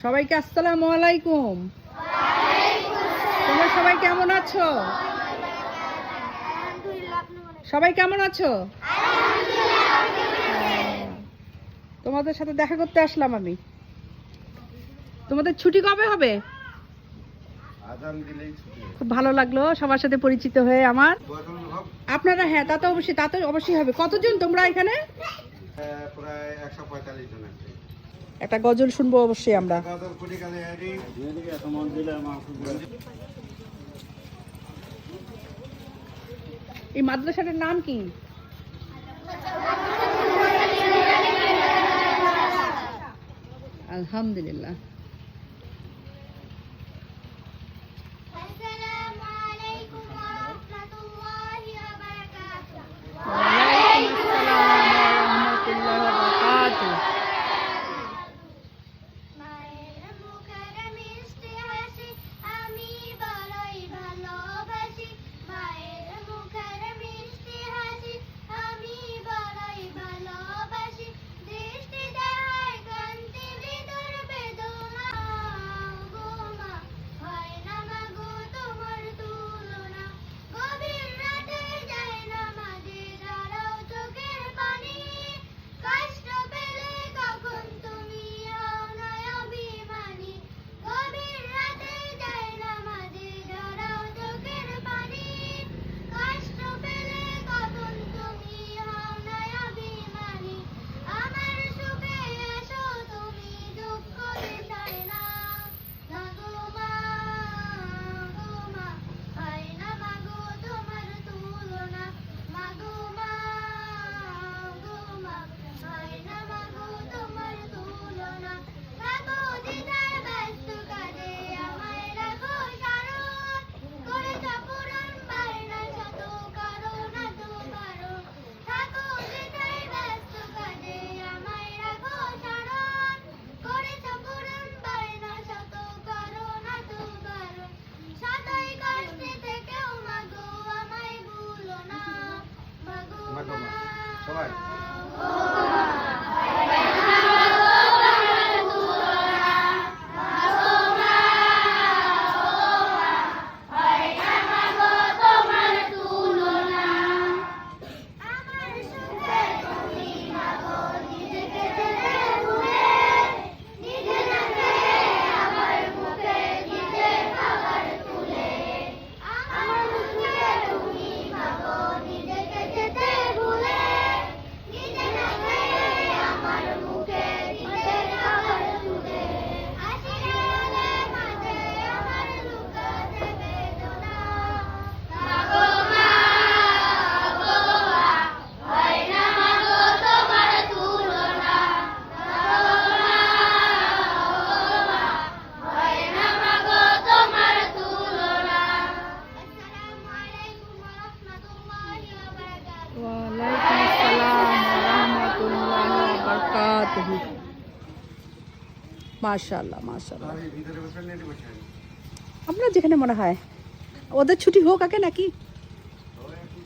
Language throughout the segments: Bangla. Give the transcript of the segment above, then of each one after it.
সবাইকে আসসালামু আলাইকুম। তোমরা সবাই কেমন আছো? সবাই কেমন আছো? তোমাদের সাথে দেখা করতে আসলাম আমি। তোমাদের ছুটি কবে হবে? খুব ভালো লাগলো সবার সাথে পরিচিত হয়ে আমার। আপনারা? হ্যাঁ, তা তো অবশ্যই হবে। কতজন তোমরা এখানে? প্রায় 145 জন আছে। একটা গজল শুনবো অবশ্যই আমরা। এই মাদ্রাসাটার নাম কি? আলহামদুলিল্লাহ। সবাই মাশাআল্লাহ মাশাআল্লাহ। আমরা যেখানে মনে হয় ওদের ছুটি হোক আগে নাকি,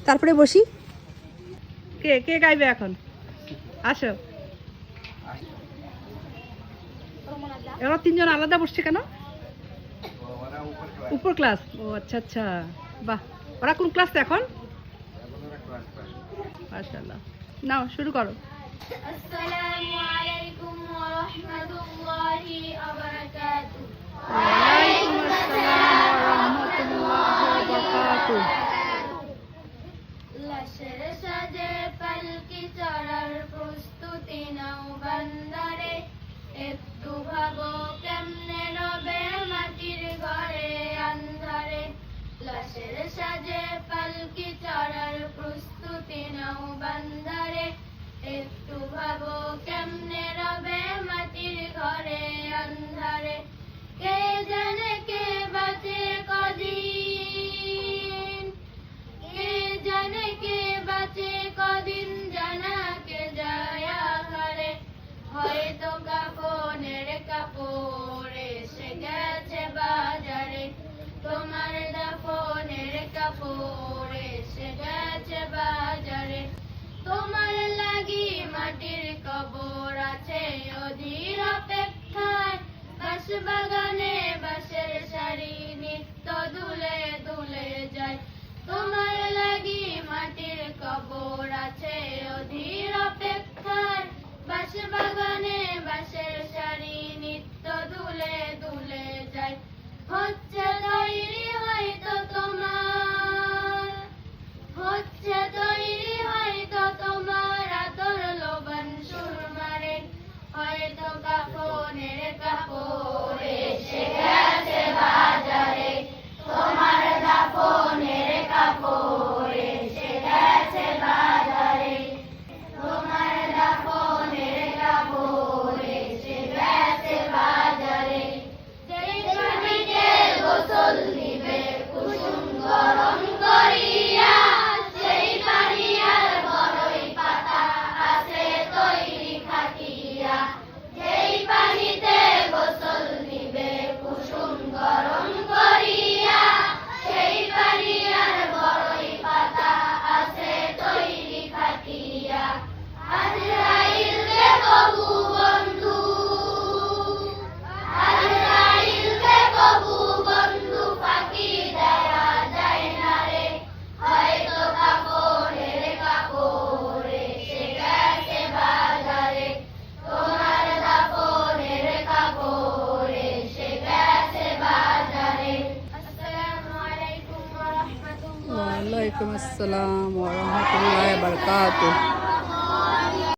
তারপরে বসি। কে কে গাইবে এখন? আসো। এরা তিনজন আলাদা বসছে কেন? উপর ক্লাস। ও আচ্ছা আচ্ছা, বাহ। ওরা কোন ক্লাস এখন? মাশাআল্লাহ। নাও শুরু করো। আসসালামু আলাইকুম ওয়া রাহমাতুল্লাহি ওয়া বারাকাতুহু। ওয়ালাইকুম আসসালাম ওয়া রাহমাতুল্লাহি ওয়া বারাকাতুহু। লাশের সাজে পালকি চড়ার প্রস্তুতি নাও বান্দারে, একটু ভাবো কেমনে রবে মাটির ঘরে আন্ধারে। লাশের সাজে পালকি চড়ার প্রস্তুতি নাও বান্দারে, একটু ভাবো কেমনে রবে মাটির ঘরে আন্ধারে। বাগানে বাঁশের সারি নিত্য দুলে দুলে যায়। তোমার লাগি মাটির কবর আছে অধীর অপেক্ষায়। বাঁশ বাগানে বাঁশের সারি নিত্য দুলে দুলে যায়। হচ্ছে তৈরি হয়তো তোমার, হচ্ছে তৈরি হয়তো তোমার আদর লোবান সুরমারে। হয়তো কাফনের কাপড় এসে গেছে বাজারে, তোমার দাফনের কাপড় এসে গেছে বাজারে, তোমার দাফনের কাপড় এসে গেছে বাজারে। যেই পানিতে গোসল দিবে কুসুম গরম করিয়া, সেই পানি আর বড়ই পাতা আছে তৈরি খাটিয়া। যেই পানিতে গোসল দিবে কুসুম গরম করিয়া, সেই পানি আর বড়ই পাতা আছে তৈরি খাটিয়া। আজরাইল রে কবু বন্ধু, আজরাইল রে কবু বন্ধু ফাঁকি দেয়া যায় না রে। হয়তো কাপড়ের কাপড় এসে গেছে বাজারে, তোমার দাফনের কাপড় এসে গেছে বাজারে। আসসালামু আলাইকুম ওয়া রাহমাতুল্লাহ। ওয়ালাইকুম আসসালাম ওয়া রাহমাতুল্লাহি ওয়া বারাকাতুহু।